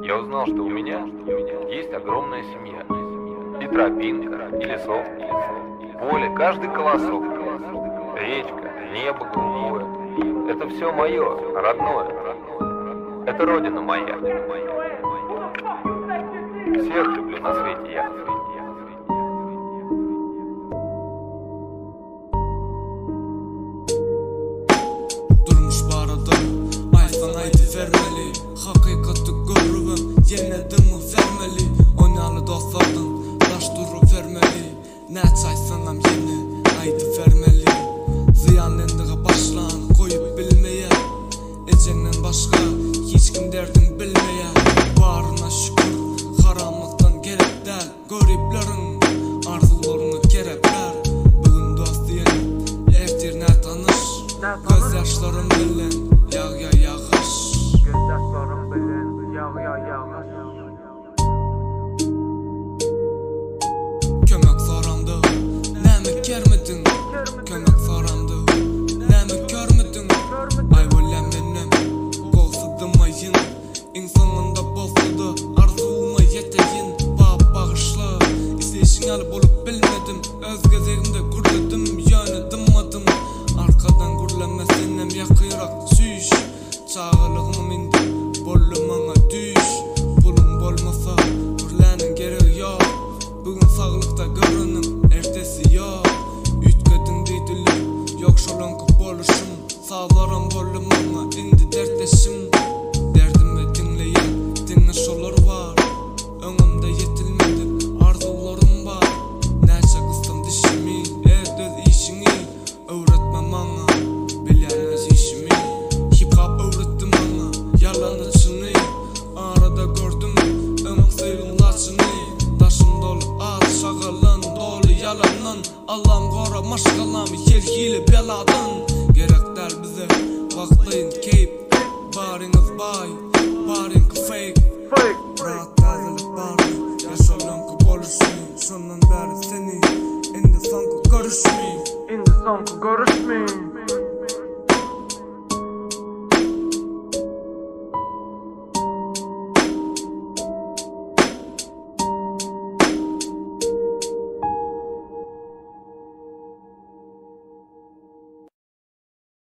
Я узнал, что у меня есть огромная семья. И тропинка, и лесок, поле, каждый колосок, речка, небо голубое. Это все мое, родное. Это родина моя. Всех люблю на свете я. Durmuş barada aydan aydı vermeli. Hakikati görürüm yenedimi vermeli. Oynalı dostlardan taş durup vermeli. Ne çaysanam yeni aydı vermeli. Ziyanlendiği başlan koyup bilmeye. Ecenden başka hiç kim derdin bilmeye. Barına şükür haramlıktan gerek del. Görüplerin arzularını gerepler. Bugün dost diyelim ertir ne tanış. Göz yaşlarım bilen yağ yağış. Göz yaşlarım bilen yağ yağış. Kömek soramdı, näme kermedin? Kömek soramdı, näme körmedin? Ayvolen benim, golsudymayın. İnsanında bozuldu, arzuma yeteyin. Bağışla, isteyişin alıp olup bilmedim. Öz gezegimde gürledim, yönedim adım. Arkadan gürlenmesenem yakırak süş. Çağılığım indi, bollum ana düş. Pulum bolmasa, gürlenin gereği yok. Bugün sağlıkta görünüm, ertesi yok. Ütkedin deydilim, yok şolankı boluşum. Sağlarım bollum ana, indi dertleşim. Derdimi dinleyen, dinleş olur var. Önümde yetilmedi, arzularım var. Neçe kıstım dişimi, erdes işini. Öğretmem ana, bilenez işimi. Hip hop öğrettim ana, yalan içini. Arada gördüm, ömür sayılmaçını. Taşım dolu ağır şağılın, dolu yalanın. Allah'ım kora maşgalamı, hili beladan. Gerek der bize, vaklayın keyip. Bariniz bay, barin fake. Rahat tazelik bari, yaşalan ki boluşmi. Şundan beri seni, indi sanki görüşmeyin. İndi sanki görüşmeyin.